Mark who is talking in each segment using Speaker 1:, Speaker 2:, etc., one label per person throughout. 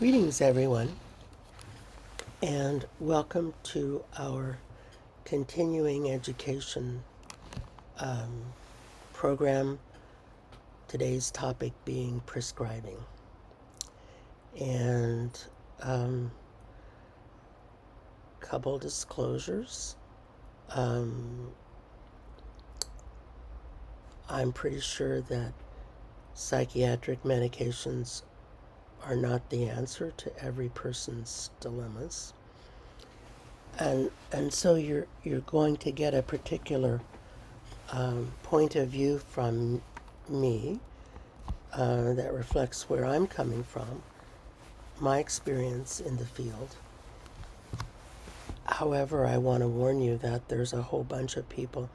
Speaker 1: Greetings, everyone, and welcome to our continuing education program. Today's topic being prescribing. And couple disclosures. I'm pretty sure that psychiatric medications are not the answer to every person's dilemmas. And so you're going to get a particular point of view from me that reflects where I'm coming from, my experience in the field. However, I want to warn you that there's a whole bunch of people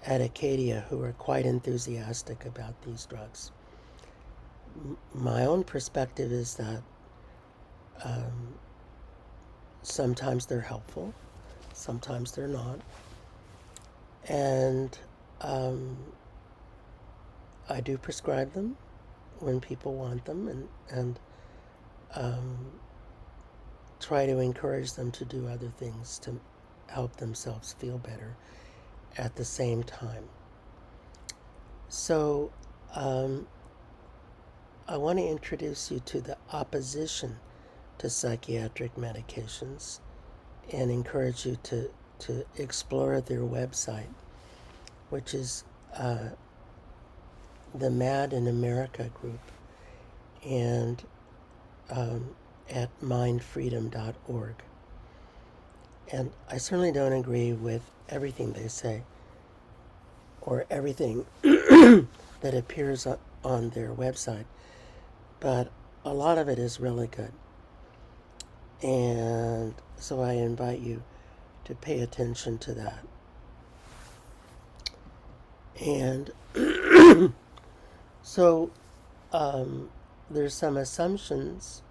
Speaker 1: at Acadia who are quite enthusiastic about these drugs. My own perspective is that sometimes they're helpful, sometimes they're not, and I do prescribe them when people want them, and try to encourage them to do other things to help themselves feel better at the same time. So I want to introduce you to the opposition to psychiatric medications and encourage you to explore their website, which is the Mad in America group, and at mindfreedom.org. And I certainly don't agree with everything they say or everything that appears on their website, but a lot of it is really good. And so I invite you to pay attention to that. And so there's some assumptions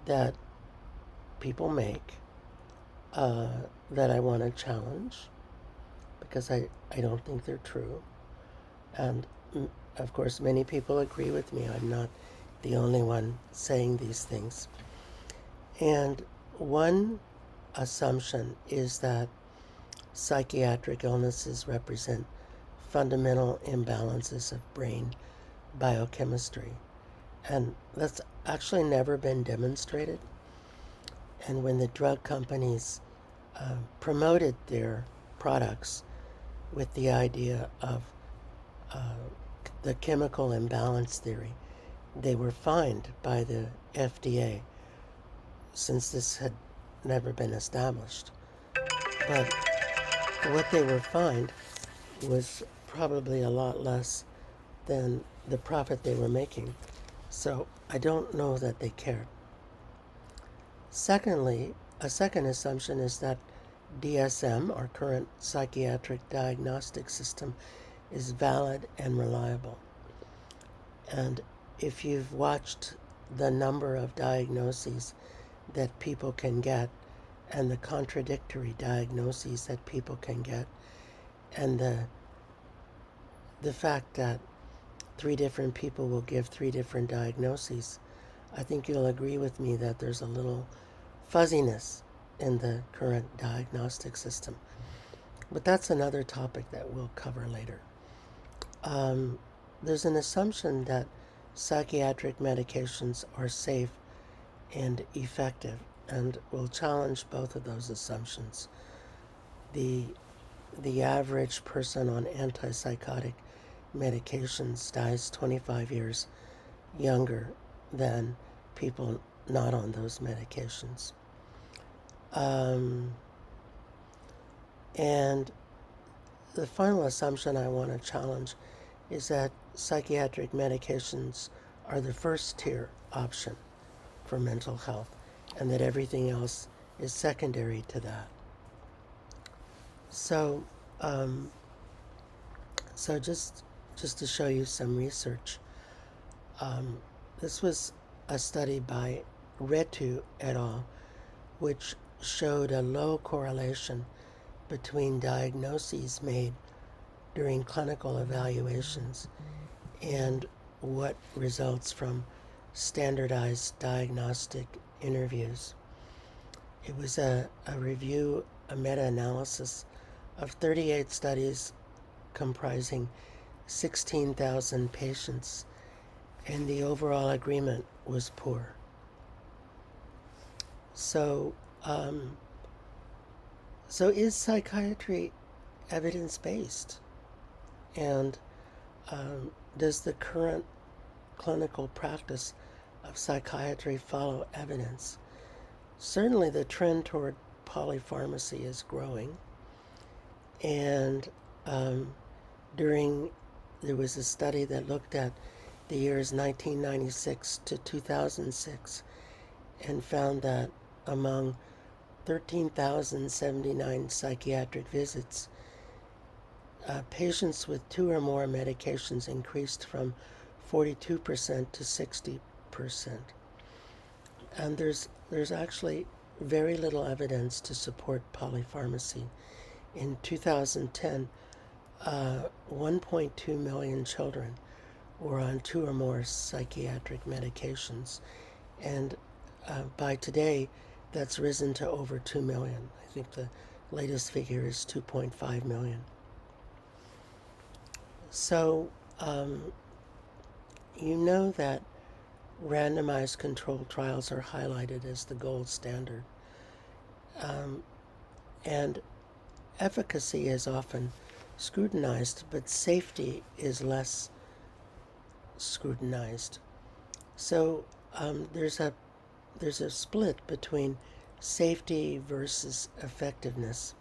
Speaker 1: that people make that I want to challenge because I don't think they're true. And of course, many people agree with me. I'm not the only one saying these things. And one assumption is that psychiatric illnesses represent fundamental imbalances of brain biochemistry. And that's actually never been demonstrated. And when the drug companies promoted their products with the idea of the chemical imbalance theory, they were fined by the FDA, since this had never been established. But what they were fined was probably a lot less than the profit they were making. So I don't know that they cared. Secondly, a second assumption is that DSM, our current psychiatric diagnostic system, is valid and reliable. And if you've watched the number of diagnoses that people can get and the contradictory diagnoses that people can get, and the fact that 3 different people will give 3 different diagnoses, I think you'll agree with me that there's a little fuzziness in the current diagnostic system. But that's another topic that we'll cover later. There's an assumption that psychiatric medications are safe and effective, and we'll challenge both of those assumptions. The average person on antipsychotic medications dies 25 years younger than people not on those medications. And the final assumption I want to challenge is that psychiatric medications are the first tier option for mental health, and that everything else is secondary to that. So, just to show you some research, this was a study by Retu et al., which showed a low correlation between diagnoses made during clinical evaluations and what results from standardized diagnostic interviews. It was a review, a meta-analysis of 38 studies comprising 16,000 patients, and the overall agreement was poor. So, so is psychiatry evidence-based? And does the current clinical practice of psychiatry follow evidence? Certainly the trend toward polypharmacy is growing. And there was a study that looked at the years 1996 to 2006 and found that among 13,079 psychiatric visits, patients with 2 or more medications increased from 42% to 60%. And there's actually very little evidence to support polypharmacy. In 2010, 1.2 million children were on 2 or more psychiatric medications. And by today, that's risen to over 2 million. I think the latest figure is 2.5 million. So, you know that randomized controlled trials are highlighted as the gold standard. And efficacy is often scrutinized, but safety is less scrutinized. So there's a split between safety versus effectiveness,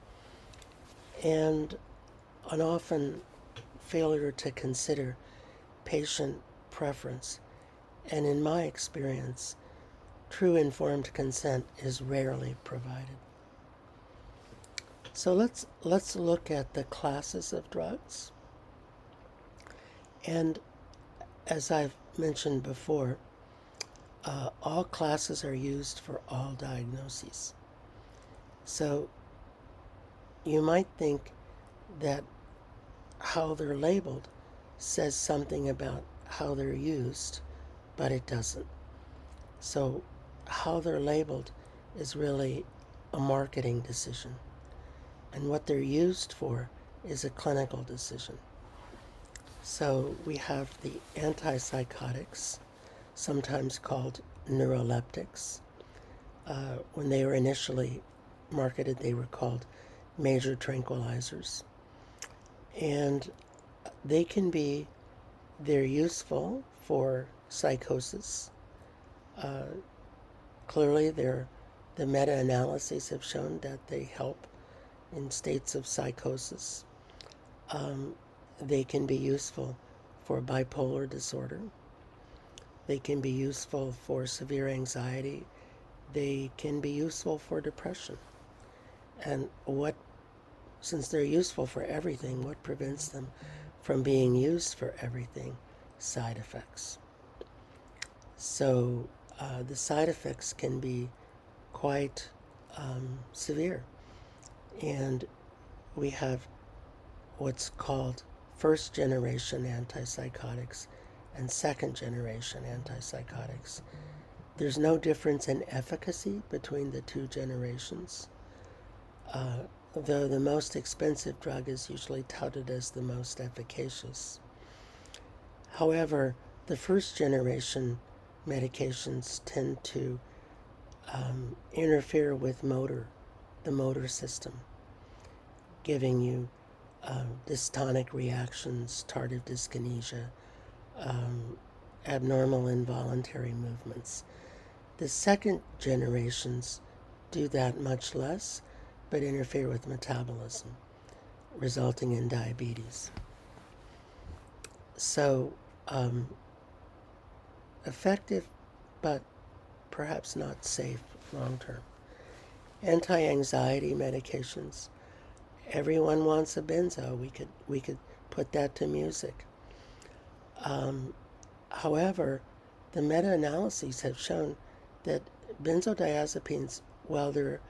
Speaker 1: and an often failure to consider patient preference. And in my experience, true informed consent is rarely provided. So let's look at the classes of drugs. And as I've mentioned before, all classes are used for all diagnoses. So you might think that how they're labeled says something about how they're used, but it doesn't. So how they're labeled is really a marketing decision, and what they're used for is a clinical decision. So we have the antipsychotics, sometimes called neuroleptics. When they were initially marketed, they were called major tranquilizers. And they're useful for psychosis. Clearly, the meta-analyses have shown that they help in states of psychosis. They can be useful for bipolar disorder. They can be useful for severe anxiety. They can be useful for depression. And since they're useful for everything, what prevents them from being used for everything? Side effects. So the side effects can be quite severe. And we have what's called first generation antipsychotics and second generation antipsychotics. There's no difference in efficacy between the two generations, though the most expensive drug is usually touted as the most efficacious. However, the first generation medications tend to interfere with the motor system, giving you dystonic reactions, tardive dyskinesia, abnormal involuntary movements. The second generations do that much less, but interfere with metabolism, resulting in diabetes. So, effective, but perhaps not safe long term. Anti-anxiety medications. Everyone wants a benzo. We could put that to music. However, the meta-analyses have shown that benzodiazepines, while they're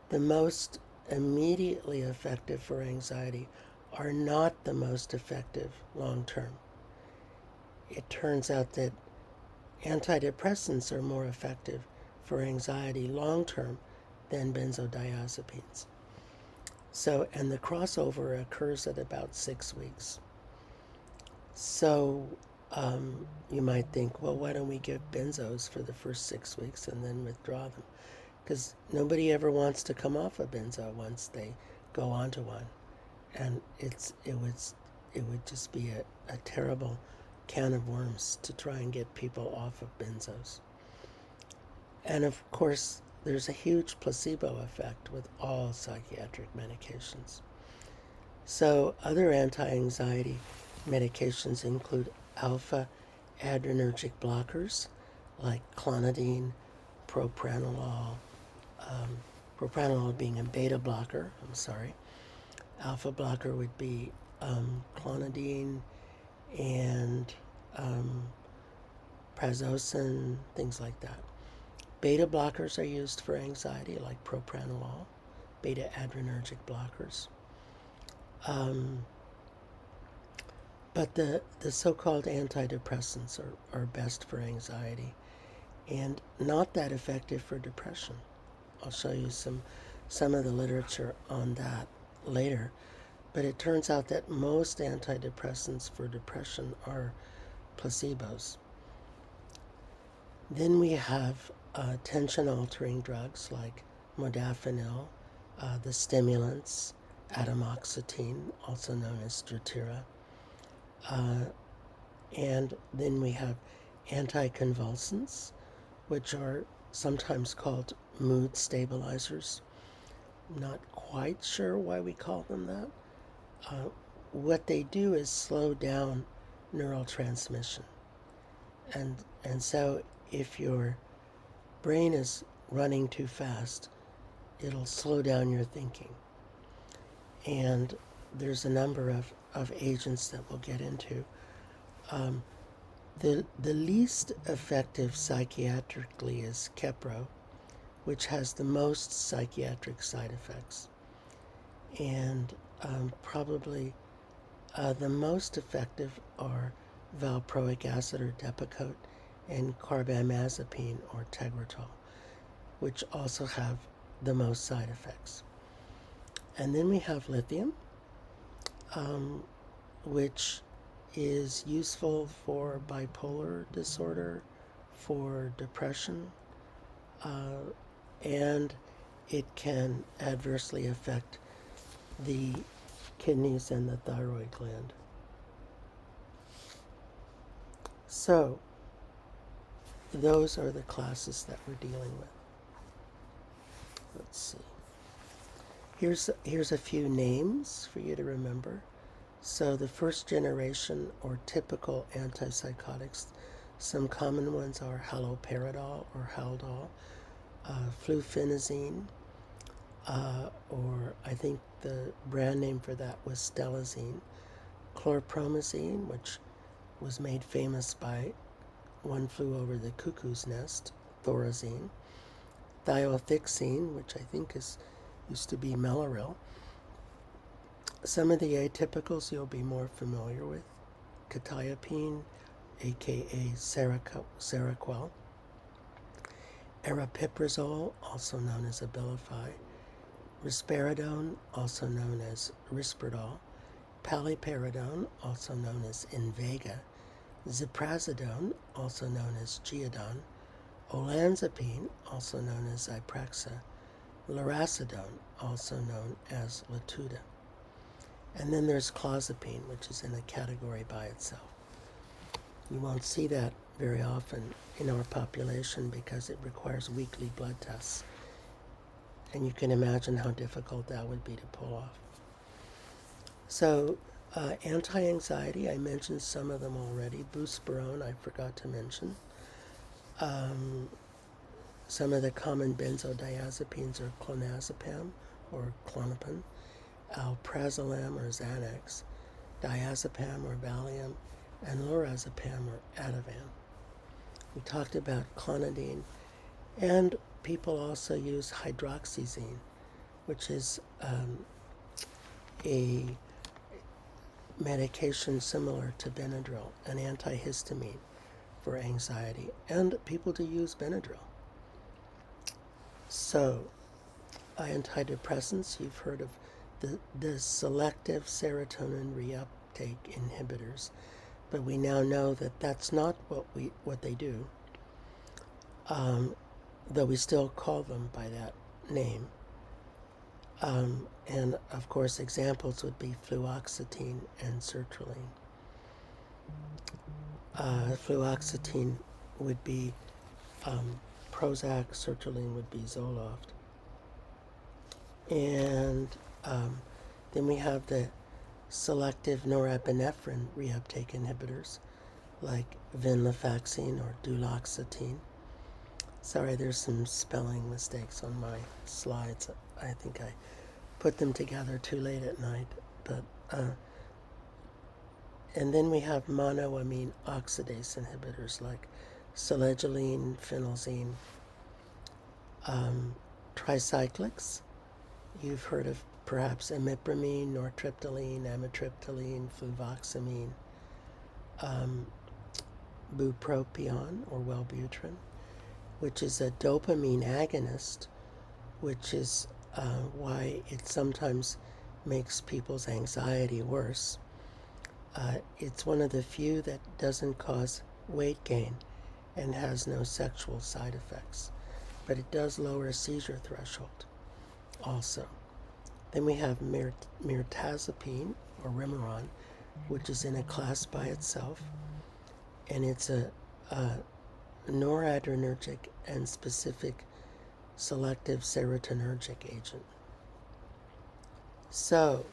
Speaker 1: the most immediately effective for anxiety, are not the most effective long term. It turns out that antidepressants are more effective for anxiety long term than benzodiazepines. So, and the crossover occurs at about 6 weeks. So, you might think, well, why don't we give benzos for the first 6 weeks and then withdraw them? Because nobody ever wants to come off a benzo once they go onto one, and it would just be a terrible can of worms to try and get people off of benzos. And of course, there's a huge placebo effect with all psychiatric medications. So other anti-anxiety medications include alpha adrenergic blockers like clonidine, propranolol, propranolol being a beta blocker, Alpha blocker would be clonidine and prazosin, things like that. Beta blockers are used for anxiety, like propranolol, beta adrenergic blockers. But the so-called antidepressants are best for anxiety and not that effective for depression. I'll show you some of the literature on that later. But it turns out that most antidepressants for depression are placebos. Then we have tension-altering drugs like modafinil, the stimulants, atomoxetine, also known as Strattera. And then we have anticonvulsants, which are sometimes called mood stabilizers. I'm not quite sure why we call them that. What they do is slow down neural transmission. And so if your brain is running too fast, it'll slow down your thinking. And there's a number of agents that we'll get into. The least effective psychiatrically is Keppro, which has the most psychiatric side effects. And probably the most effective are valproic acid or Depakote and carbamazepine or Tegretol, which also have the most side effects. And then we have lithium, which is useful for bipolar disorder, for depression, and it can adversely affect the kidneys and the thyroid gland. So, those are the classes that we're dealing with. Let's see. Here's a few names for you to remember. So the first generation or typical antipsychotics, some common ones are haloperidol or Haldol, fluphenazine, or I think the brand name for that was Stelazine, chlorpromazine, which was made famous by One Flew Over the Cuckoo's Nest, Thorazine, thiothixine, which I think used to be Mellaril. Some of the atypicals you'll be more familiar with: quetiapine, aka Seroquel, aripiprazole, also known as Abilify, risperidone, also known as Risperdal, paliperidone, also known as Invega, ziprasidone, also known as Geodon, olanzapine, also known as Zyprexa, lurasidone, also known as Latuda. And then there's clozapine, which is in a category by itself. You won't see that very often in our population because it requires weekly blood tests. And you can imagine how difficult that would be to pull off. So, anti-anxiety, I mentioned some of them already. Buspirone, I forgot to mention. Some of the common benzodiazepines are clonazepam or Klonopin, alprazolam or Xanax, diazepam or Valium, and lorazepam or Ativan. We talked about clonidine, and people also use hydroxyzine, which is a medication similar to Benadryl, an antihistamine for anxiety, and people to use Benadryl. So, antidepressants, you've heard of the selective serotonin reuptake inhibitors, but we now know that that's not what they do, though we still call them by that name. And of course, examples would be fluoxetine and sertraline. Fluoxetine would be Prozac, sertraline would be Zoloft. And then we have the selective norepinephrine reuptake inhibitors like venlafaxine or duloxetine. Sorry, there's some spelling mistakes on my slides. I think I put them together too late at night. But and then we have monoamine oxidase inhibitors like selegiline, phenelzine, tricyclics. You've heard of perhaps imipramine, nortriptyline, amitriptyline, fluvoxamine, bupropion or Wellbutrin, which is a dopamine agonist, which is why it sometimes makes people's anxiety worse. It's one of the few that doesn't cause weight gain and has no sexual side effects, but it does lower a seizure threshold also. Then we have mirtazapine or Remeron, which is in a class by itself, and it's a noradrenergic and specific selective serotonergic agent. So,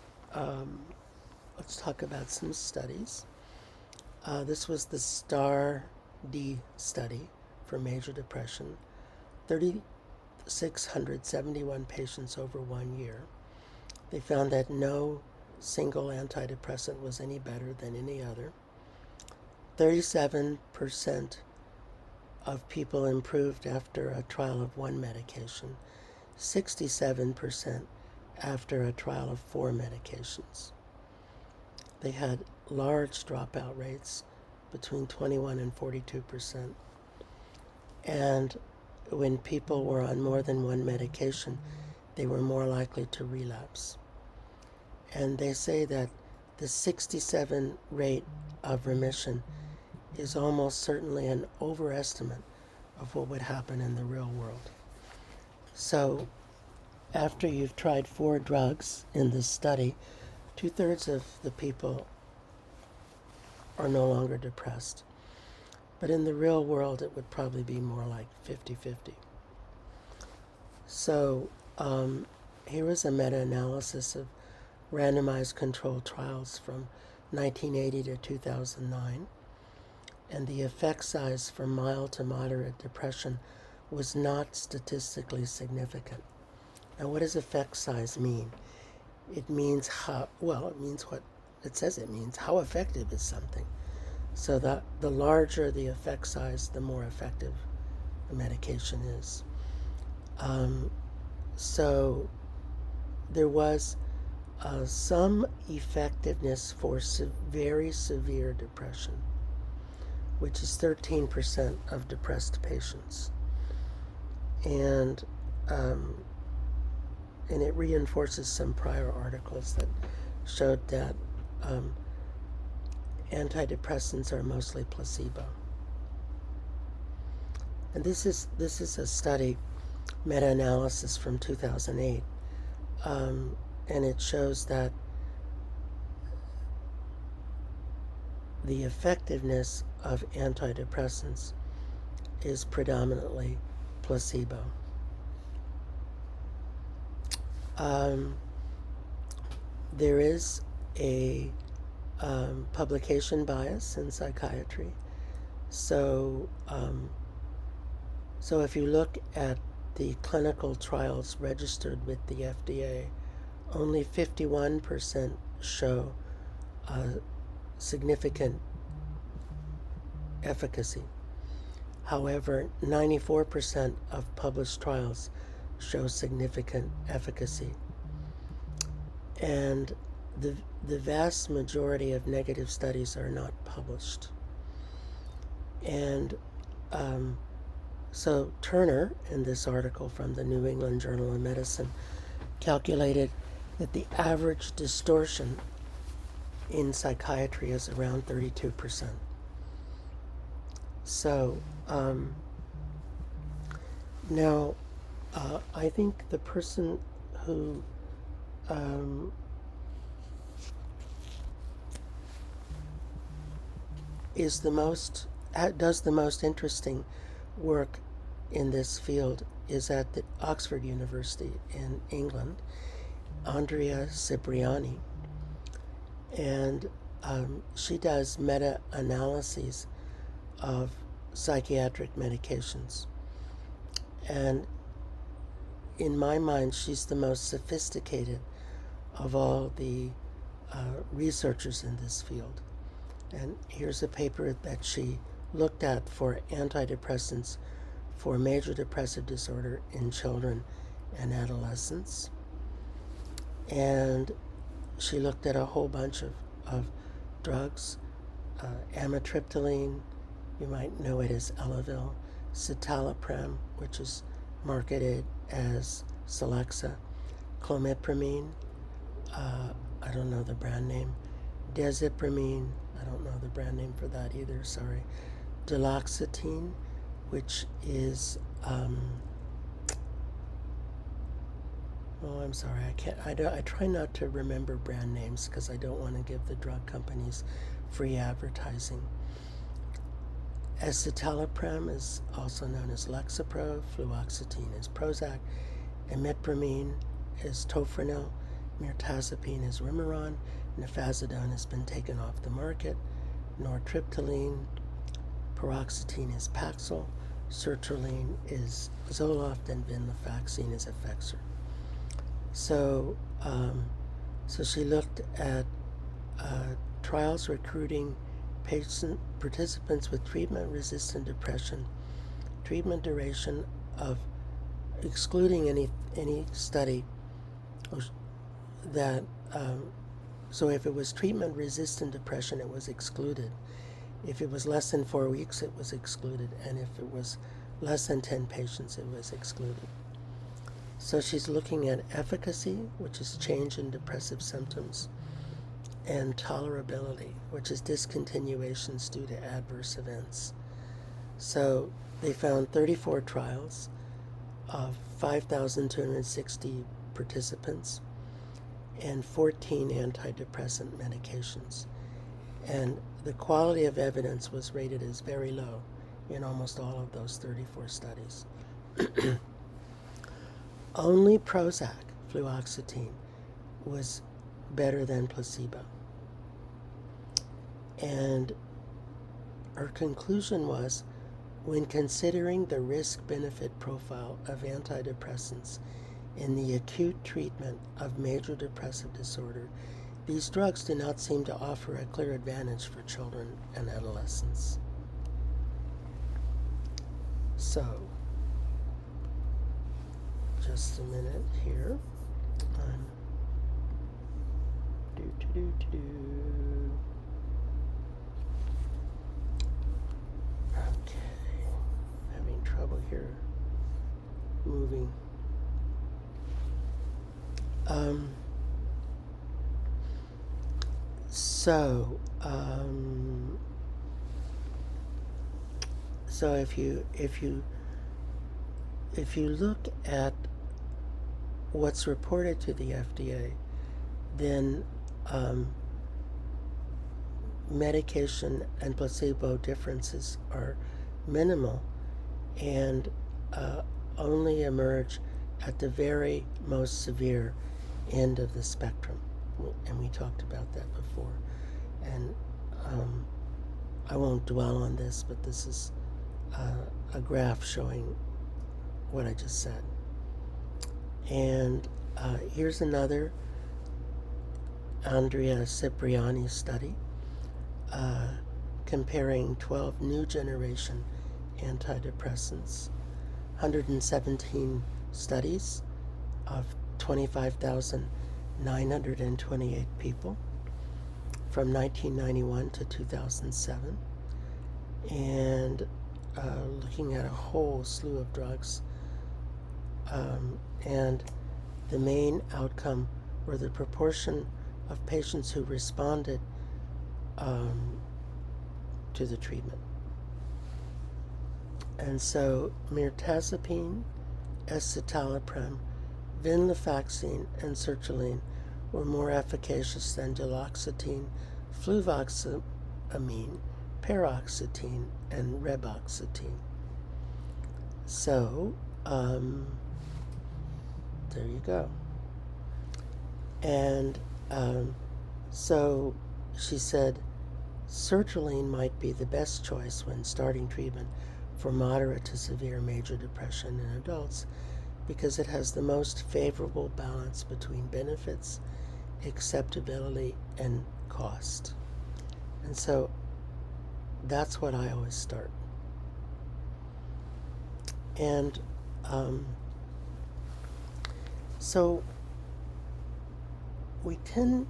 Speaker 1: let's talk about some studies. This was the STAR-D study for major depression. 3,671 patients over 1 year. They found that no single antidepressant was any better than any other. 37% of people improved after a trial of one medication, 67% after a trial of 4 medications. They had large dropout rates between 21 and 42%. And when people were on more than one medication, they were more likely to relapse. And they say that the 67 rate of remission is almost certainly an overestimate of what would happen in the real world. So after you've tried 4 drugs in this study, 2/3 of the people are no longer depressed. But in the real world, it would probably be more like 50-50. So here is a meta-analysis of randomized controlled trials from 1980 to 2009. And the effect size for mild to moderate depression was not statistically significant. Now, what does effect size mean? It means it means what it says it means. How effective is something? So that the larger the effect size, the more effective the medication is. So there was some effectiveness for very severe depression, which is 13% of depressed patients. And it reinforces some prior articles that showed that antidepressants are mostly placebo. And this is a study, meta-analysis from 2008, and it shows that the effectiveness of antidepressants is predominantly placebo. There is a publication bias in psychiatry. So if you look at the clinical trials registered with the FDA, only 51% show significant efficacy. However, 94% of published trials show significant efficacy. And the vast majority of negative studies are not published. And so Turner, in this article from the New England Journal of Medicine, calculated that the average distortion in psychiatry is around 32%. So now I think the person who does the most interesting work in this field is at the Oxford University in England, Andrea Cipriani, and she does meta-analyses of psychiatric medications. And in my mind, she's the most sophisticated of all the researchers in this field. And here's a paper that she looked at for antidepressants for major depressive disorder in children and adolescents. And she looked at a whole bunch of drugs, amitriptyline, you might know it as Elavil, escitalopram, which is marketed as Celexa, clomipramine, I don't know the brand name, desipramine, I don't know the brand name for that either, sorry, duloxetine, which is, I'm sorry, I try not to remember brand names because I don't want to give the drug companies free advertising. Escitalopram is also known as Lexapro, fluoxetine is Prozac, imipramine is Tofranil, mirtazapine is Remeron, nifazodone has been taken off the market, nortriptyline, paroxetine is Paxil, sertraline is Zoloft, and venlafaxine is Effexor. So she looked at trials recruiting participants with treatment-resistant depression, treatment duration of, excluding any study that, so if it was treatment-resistant depression, it was excluded. If it was less than 4 weeks, it was excluded. And if it was less than 10 patients, it was excluded. So she's looking at efficacy, which is change in depressive symptoms, and tolerability, which is discontinuations due to adverse events. So they found 34 trials of 5,260 participants and 14 antidepressant medications. And the quality of evidence was rated as very low in almost all of those 34 studies. Only Prozac, fluoxetine, was better than placebo. And her conclusion was, when considering the risk-benefit profile of antidepressants in the acute treatment of major depressive disorder, these drugs do not seem to offer a clear advantage for children and adolescents. So, just a minute here. Okay, having trouble here moving. So if you look at what's reported to the FDA, then medication and placebo differences are minimal and only emerge at the very most severe end of the spectrum. And we talked about that before. And I won't dwell on this, but this is a graph showing what I just said. And here's another Andrea Cipriani study comparing 12 new generation antidepressants, 117 studies of 25,928 people from 1991 to 2007. and looking at a whole slew of drugs. And the main outcome were the proportion of patients who responded to the treatment. And so mirtazapine, escitalopram, venlafaxine, and sertraline were more efficacious than duloxetine, fluvoxamine, paroxetine, and reboxetine. So, there you go. And so she said sertraline might be the best choice when starting treatment for moderate to severe major depression in adults because it has the most favorable balance between benefits, acceptability, and cost. And so that's what I always start. And so we tend,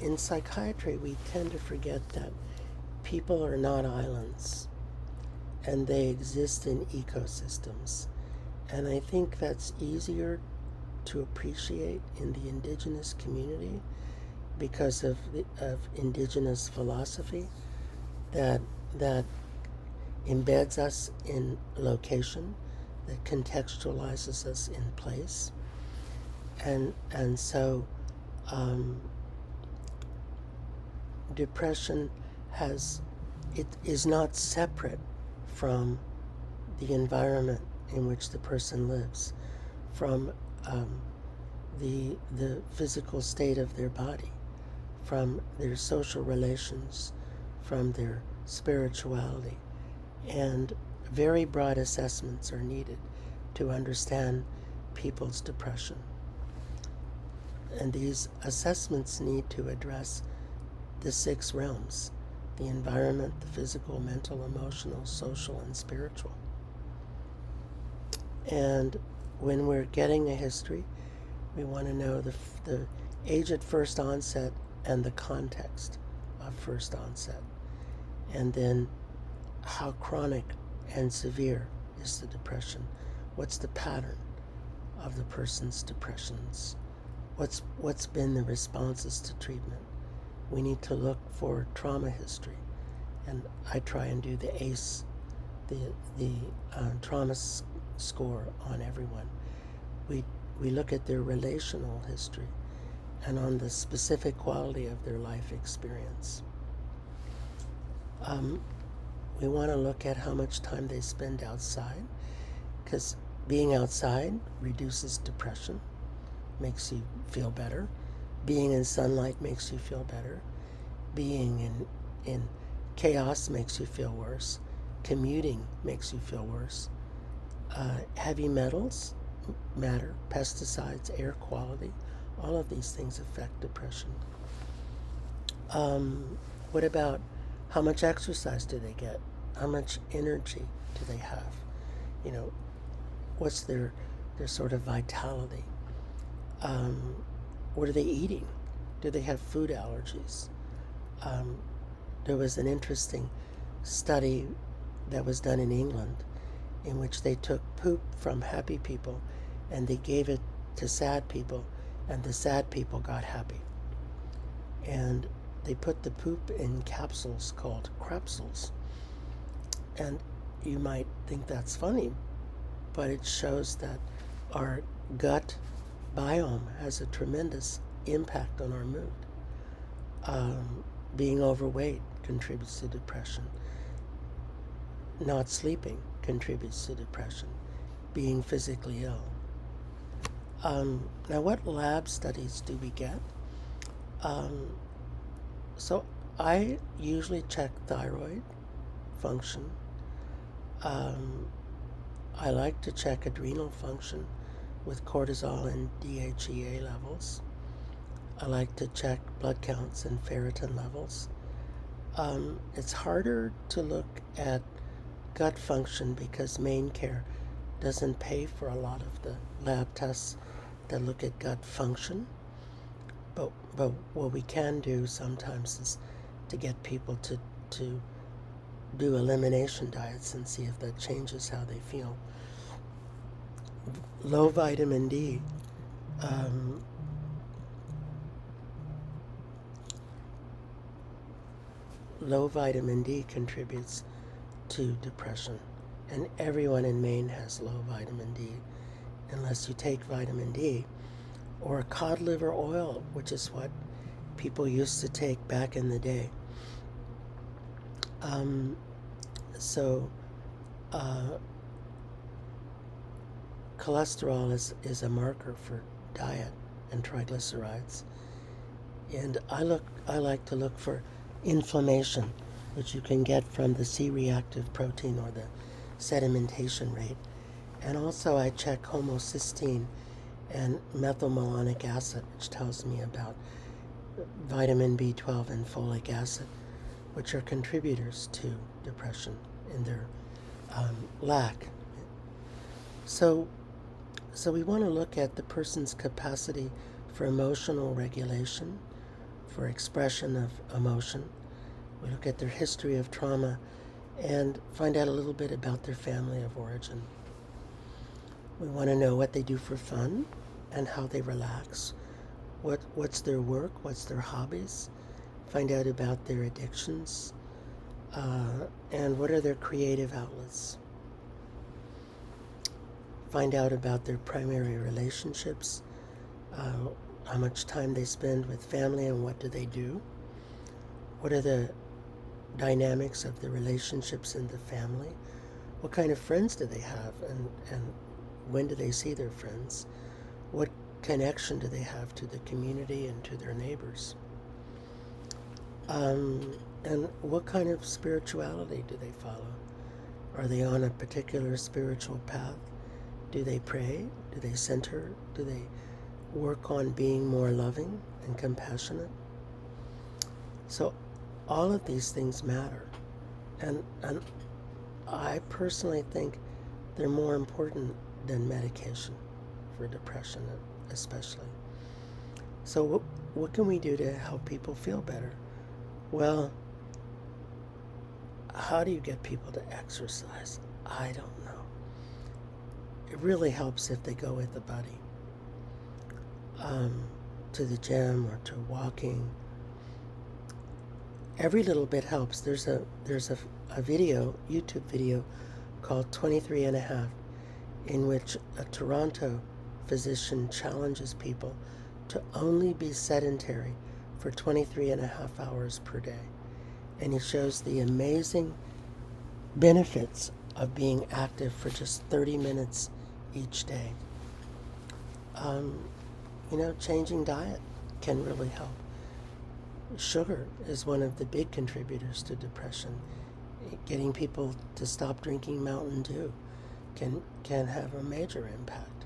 Speaker 1: in psychiatry, we tend to forget that people are not islands and they exist in ecosystems. And I think that's easier to appreciate in the indigenous community because of indigenous philosophy that embeds us in location, that contextualizes us in place. And so depression is not separate from the environment in which the person lives, from the physical state of their body, from their social relations, from their spirituality. And very broad assessments are needed to understand people's depression. And these assessments need to address the 6 realms: the environment, the physical, mental, emotional, social, and spiritual. And when we're getting a history, we want to know the age at first onset and the context of first onset. And then how chronic and severe is the depression? What's the pattern of the person's depressions? What's been the responses to treatment? We need to look for trauma history, and I try and do the ACE, the trauma score on everyone. We look at their relational history and on the specific quality of their life experience. We want to look at how much time they spend outside, because being outside reduces depression, makes you feel better. Being in sunlight makes you feel better. Being in chaos makes you feel worse. Commuting makes you feel worse. Heavy metals matter, pesticides, air quality, all of these things affect depression. What about how much exercise do they get? How much energy do they have? What's their sort of vitality? What are they eating? Do they have food allergies? There was an interesting study that was done in England in which they took poop from happy people and they gave it to sad people, and the sad people got happy. And they put the poop in capsules called crapsules. And you might think that's funny, but it shows that our gut biome has a tremendous impact on our mood. Being overweight contributes to depression. Not sleeping contributes to depression. Being physically ill. Now, what lab studies do we get? So I usually check thyroid function. I like to check adrenal function with cortisol and DHEA levels. I like to check blood counts and ferritin levels. It's harder to look at gut function because main care doesn't pay for a lot of the lab tests that look at gut function. But what we can do sometimes is to get people to do elimination diets and see if that changes how they feel. Low vitamin D. Low vitamin D contributes to depression. And everyone in Maine has low vitamin D, unless you take vitamin D or cod liver oil, which is what people used to take back in the day. So cholesterol is a marker for diet and triglycerides. And I like to look for inflammation, which you can get from the C-reactive protein or the sedimentation rate. And also I check homocysteine and methylmalonic acid, which tells me about vitamin B12 and folic acid, which are contributors to depression in their lack. So we want to look at the person's capacity for emotional regulation, for expression of emotion. We look at their history of trauma and find out a little bit about their family of origin. We want to know what they do for fun and how they relax, what's their work, what's their hobbies, find out about their addictions, and what are their creative outlets. Find out about their primary relationships, how much time they spend with family and what do they do. What are the dynamics of the relationships in the family? What kind of friends do they have, and when do they see their friends? What connection do they have to the community and to their neighbors? And what kind of spirituality do they follow? Are they on a particular spiritual path? Do they pray? Do they center? Do they work on being more loving and compassionate? So all of these things matter. And I personally think they're more important than medication for depression especially. So what can we do to help people feel better? Well, how do you get people to exercise? I don't know. It really helps if they go with a buddy to the gym or to walking. Every little bit helps. There's a video, YouTube video called 23 and a half, in which a Toronto physician challenges people to only be sedentary for 23 and a half hours per day. And he shows the amazing benefits of being active for just 30 minutes each day. Changing diet can really help. Sugar is one of the big contributors to depression. Getting people to stop drinking Mountain Dew can have a major impact.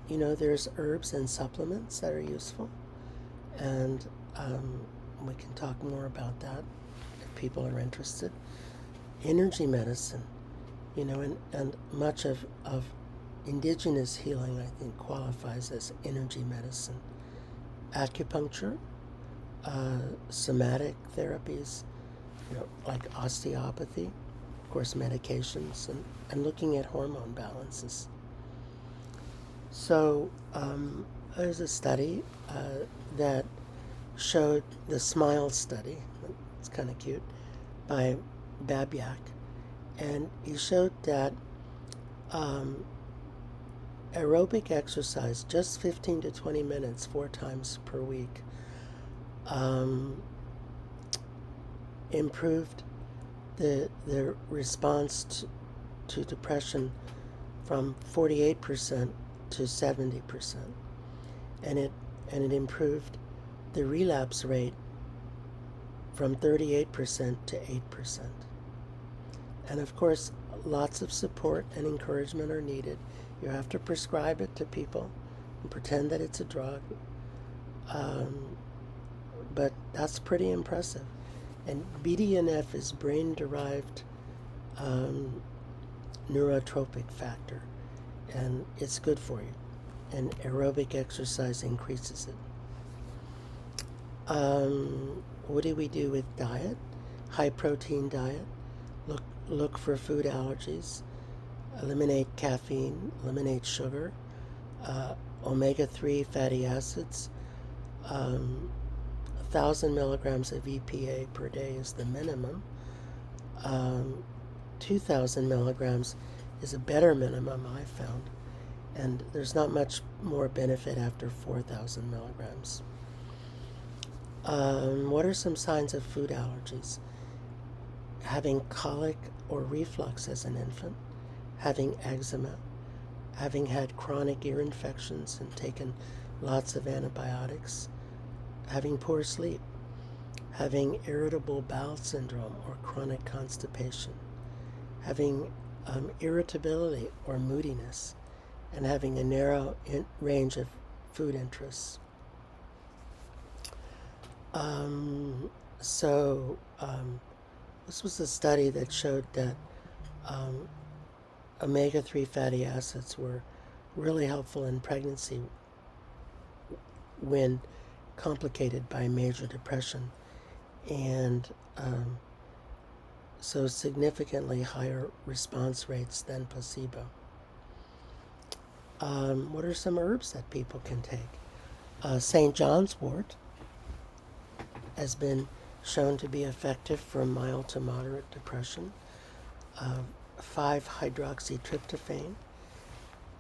Speaker 1: There's herbs and supplements that are useful, and we can talk more about that if people are interested. Energy medicine, and much of indigenous healing, I think, qualifies as energy medicine. Acupuncture, somatic therapies, like osteopathy, of course, medications, and looking at hormone balances. So there's a study that showed the SMILE study, it's kind of cute, by Babyak, and he showed that aerobic exercise, just 15 to 20 minutes, 4 times per week, improved the response to depression from 48% to 70%, and it improved the relapse rate from 38% to 8%. And of course, lots of support and encouragement are needed. You have to prescribe it to people and pretend that it's a drug. But that's pretty impressive. And BDNF is brain-derived neurotropic factor, and it's good for you. And aerobic exercise increases it. What do we do with diet? high protein diet. Look for food allergies. Eliminate caffeine. Eliminate sugar. Omega-3 fatty acids. 1,000 milligrams of EPA per day is the minimum. 2,000 milligrams is a better minimum, I found. And there's not much more benefit after 4,000 milligrams. What are some signs of food allergies? Having colic or reflux as an infant, having eczema, having had chronic ear infections and taken lots of antibiotics, having poor sleep, having irritable bowel syndrome or chronic constipation, having irritability or moodiness, and having a narrow range of food interests. This was a study that showed that omega-3 fatty acids were really helpful in pregnancy when complicated by major depression, and so significantly higher response rates than placebo. What are some herbs that people can take? St. John's wort has been shown to be effective for mild to moderate depression. 5-hydroxytryptophan,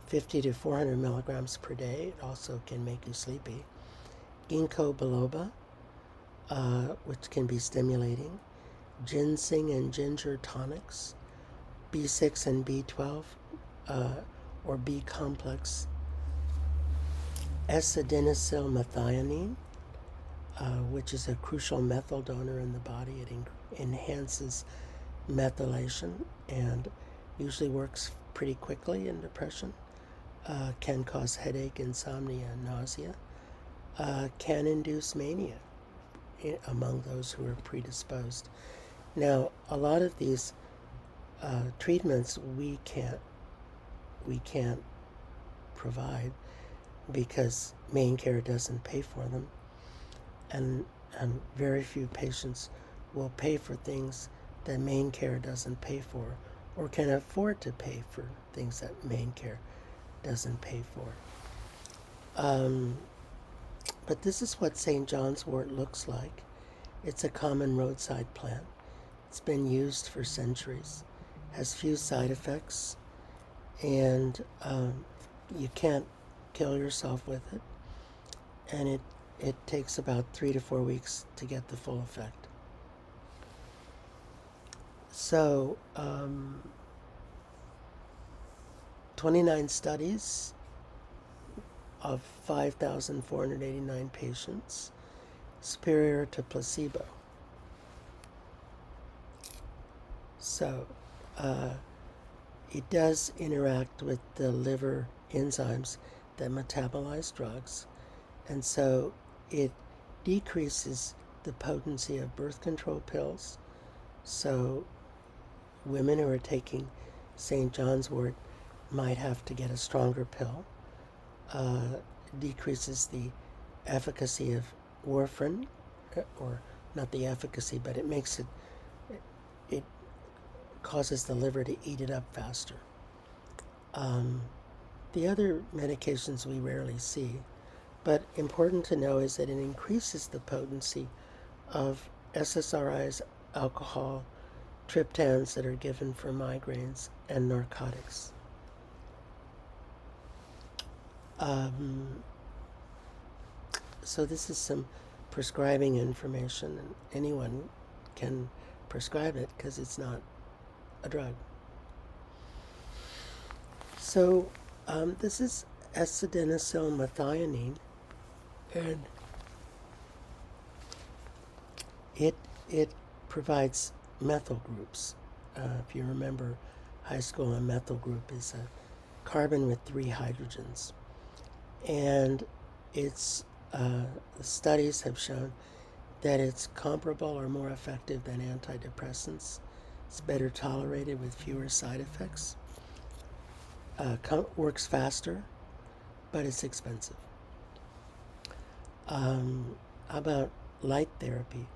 Speaker 1: 50 to 400 milligrams per day. It also can make you sleepy. Ginkgo Biloba, which can be stimulating. Ginseng and ginger tonics. B6 and B12, or B complex. S-adenosyl methionine, which is a crucial methyl donor in the body. It enhances methylation and usually works pretty quickly in depression. Can cause headache, insomnia, and nausea. Can induce mania among those who are predisposed. Now, a lot of these treatments we can't provide because main care doesn't pay for them, and very few patients will pay for things that main care doesn't pay for, or can afford to pay for things that main care doesn't pay for. But this is what St. John's wort looks like. It's a common roadside plant. It's been used for centuries, has few side effects, and you can't kill yourself with it, and it takes about 3 to 4 weeks to get the full effect. So, 29 studies of 5,489 patients, superior to placebo. So, it does interact with the liver enzymes that metabolize drugs, and so it decreases the potency of birth control pills. So women who are taking St. John's wort might have to get a stronger pill. Decreases the efficacy of warfarin, or not the efficacy, but it makes it causes the liver to eat it up faster. The other medications we rarely see, but important to know, is that it increases the potency of SSRIs, alcohol, triptans that are given for migraines, and narcotics. So this is some prescribing information, and anyone can prescribe it because it's not a drug. So this is S-adenosyl methionine, and it provides methyl groups. If you remember high school, a methyl group is a carbon with 3 hydrogens, and it's studies have shown that it's comparable or more effective than antidepressants. It's better tolerated with fewer side effects. Works faster, but it's expensive. How about light therapy?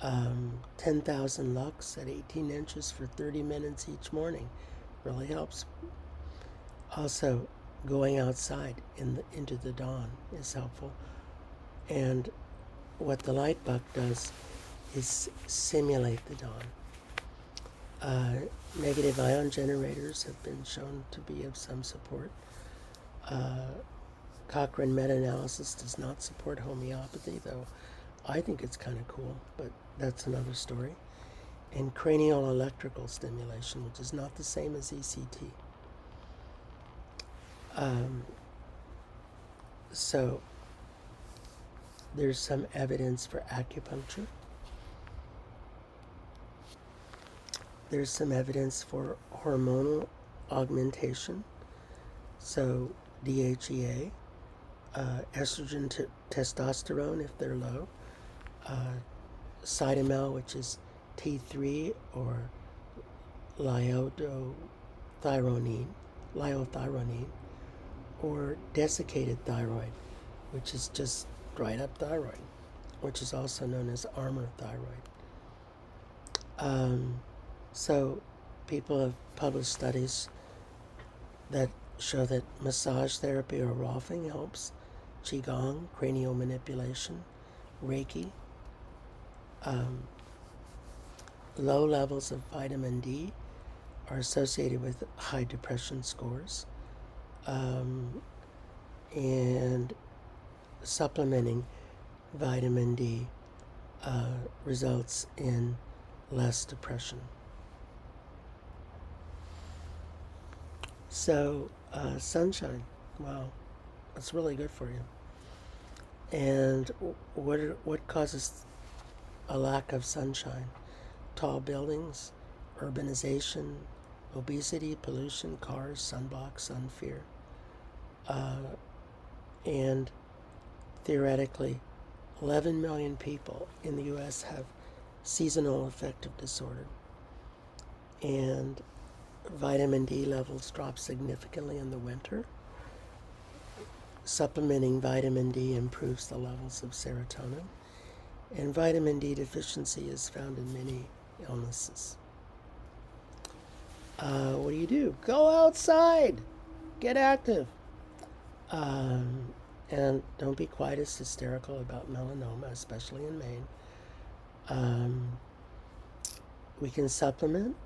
Speaker 1: 10,000 lux at 18 inches for 30 minutes each morning really helps. Also, going outside into the dawn is helpful. And what the light buck does is simulate the dawn. Negative ion generators have been shown to be of some support. Cochrane meta-analysis does not support homeopathy, though I think it's kind of cool, but that's another story. And cranial electrical stimulation, which is not the same as ECT. So there's some evidence for acupuncture. There's some evidence for hormonal augmentation. So DHEA, estrogen, testosterone if they're low, cytomel, which is T3, or liothyronine, or desiccated thyroid, which is just dried up thyroid, which is also known as armor thyroid. So people have published studies that show that massage therapy or rolfing helps, qigong, cranial manipulation, reiki. Low levels of vitamin D are associated with high depression scores. And supplementing vitamin D results in less depression. So sunshine, wow, that's really good for you. And what causes a lack of sunshine? Tall buildings, urbanization, obesity, pollution, cars, sunblock, sun fear. And theoretically, 11 million people in the U.S. have seasonal affective disorder. And vitamin D levels drop significantly in the winter. Supplementing vitamin D improves the levels of serotonin. And vitamin D deficiency is found in many illnesses. What do? Go outside! Get active! And don't be quite as hysterical about melanoma, especially in Maine. We can supplement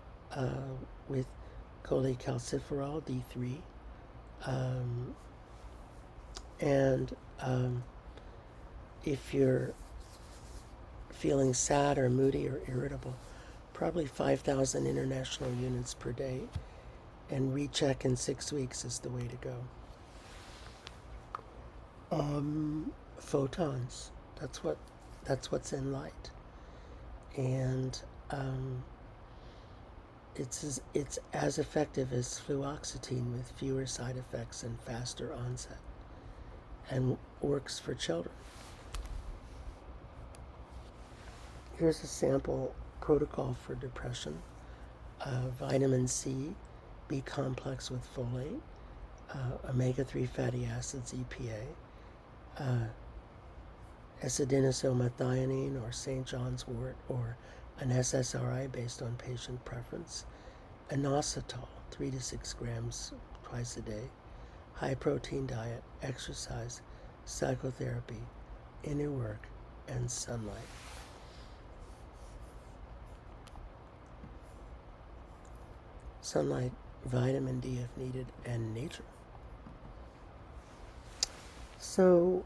Speaker 1: with cholecalciferol, D3. And if you're feeling sad or moody or irritable, probably 5,000 international units per day, and recheck in 6 weeks is the way to go. Photons, that's what's in light, and it's as effective as fluoxetine with fewer side effects and faster onset, and works for children. Here's a sample protocol for depression. Vitamin C, B complex with folate, omega-3 fatty acids, EPA, S-adenosyl methionine or St. John's wort or an SSRI based on patient preference, inositol, 3 to 6 grams twice a day, high protein diet, exercise, psychotherapy, inner work, and sunlight. Sunlight, vitamin D if needed, and nature. So,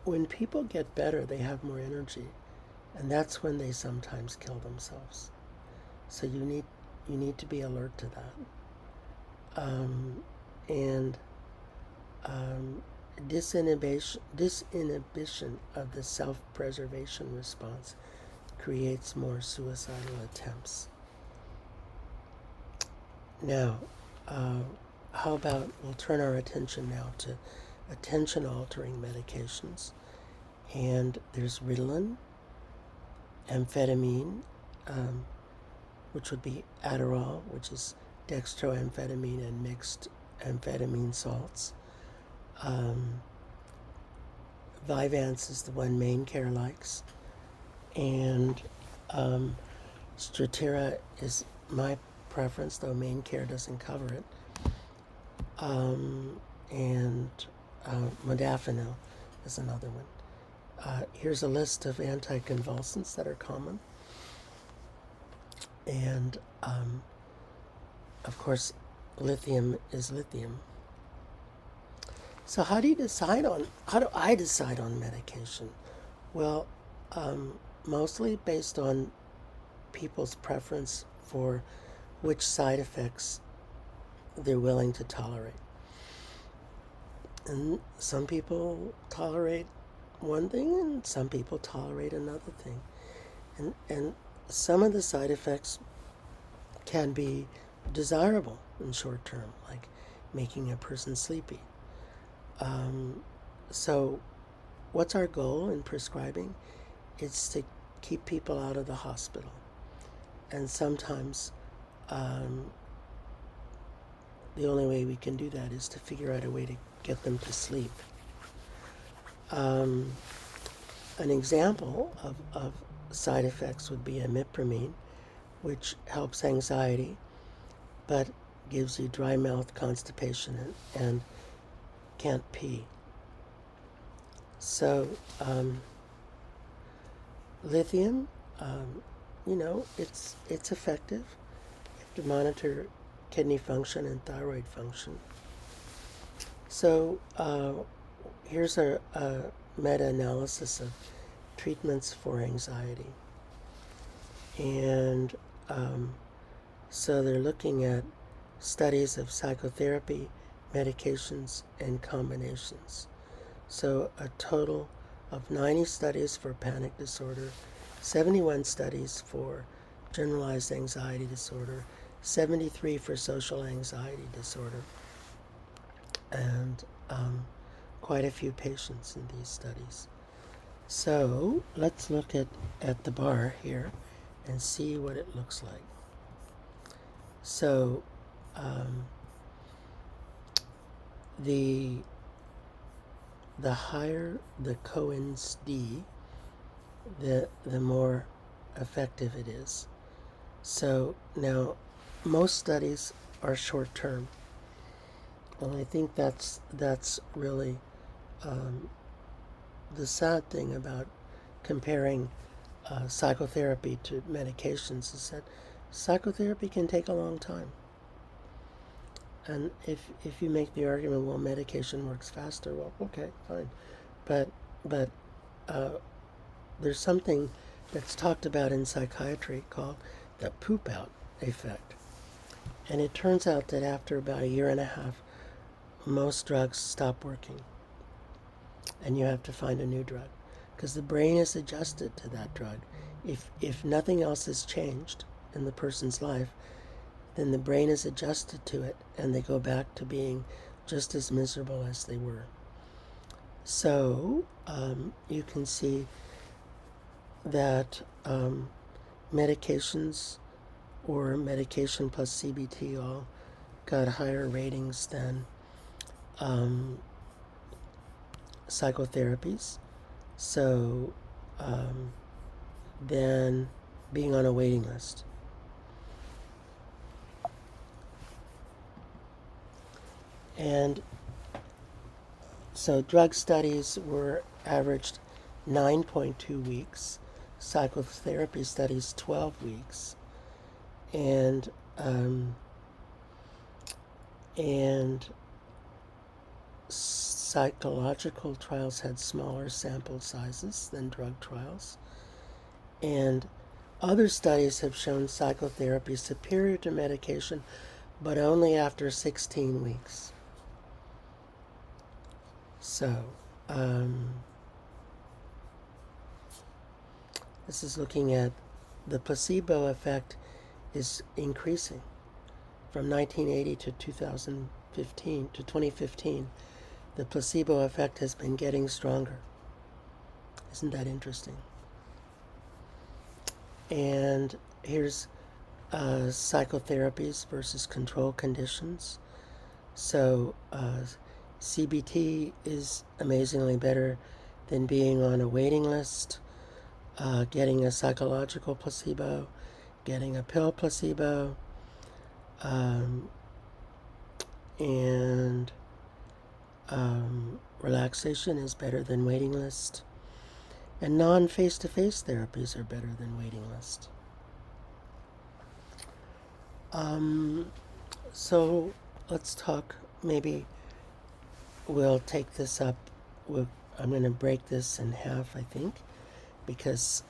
Speaker 1: when people get better, they have more energy, and that's when they sometimes kill themselves. So you need to be alert to that. Disinhibition of the self-preservation response creates more suicidal attempts. Now, how about we'll turn our attention now to attention-altering medications. And there's Ritalin, amphetamine, which would be Adderall, which is dextroamphetamine and mixed amphetamine salts. Vyvanse is the one Main Care likes, and Strattera is my preference, though Main Care doesn't cover it. And modafinil is another one. Here's a list of anticonvulsants that are common. And, of course, lithium is lithium. So how do I decide on medication? Well, mostly based on people's preference for which side effects they're willing to tolerate. And some people tolerate one thing and some people tolerate another thing. And some of the side effects can be desirable in short term, like making a person sleepy. So what's our goal in prescribing? It's to keep people out of the hospital. And sometimes the only way we can do that is to figure out a way to get them to sleep. An example of side effects would be imipramine, which helps anxiety, but gives you dry mouth, constipation, and can't pee. So, lithium, it's effective. You have to monitor kidney function and thyroid function. So, here's a meta-analysis of treatments for anxiety. And so they're looking at studies of psychotherapy, medications, and combinations. So a total of 90 studies for panic disorder, 71 studies for generalized anxiety disorder, 73 for social anxiety disorder, and quite a few patients in these studies. So let's look at the bar here and see what it looks like. So the higher the Cohen's D, the more effective it is. So now most studies are short term, and I think that's really the sad thing about comparing psychotherapy to medications is that psychotherapy can take a long time. And if you make the argument, well, medication works faster, well, okay, fine. But there's something that's talked about in psychiatry called the poop out effect. And it turns out that after about a year and a half, most drugs stop working. And you have to find a new drug, because the brain is adjusted to that drug. If nothing else has changed in the person's life, then the brain is adjusted to it, and they go back to being just as miserable as they were. So you can see that medications or medication plus CBT all got higher ratings than psychotherapies. So than being on a waiting list. And so drug studies were averaged 9.2 weeks, psychotherapy studies 12 weeks, and psychological trials had smaller sample sizes than drug trials. And other studies have shown psychotherapy superior to medication, but only after 16 weeks. So, this is looking at the placebo effect is increasing from 1980 to 2015. The placebo effect has been getting stronger. Isn't that interesting? And here's psychotherapies versus control conditions. So CBT is amazingly better than being on a waiting list, getting a psychological placebo, getting a pill placebo, and relaxation is better than waiting list, and non-face-to-face therapies are better than waiting list. So let's talk. Maybe we'll take this up. I'm going to break this in half, I think, because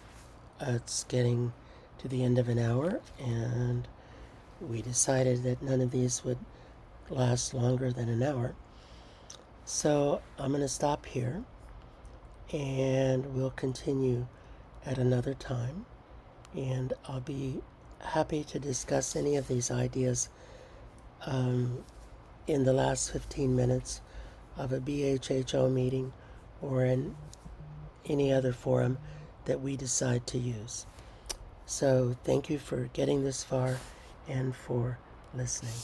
Speaker 1: it's getting to the end of an hour, and we decided that none of these would last longer than an hour. So I'm going to stop here, and we'll continue at another time, and I'll be happy to discuss any of these ideas in the last 15 minutes of a BHHO meeting or in any other forum that we decide to use. So thank you for getting this far and for listening.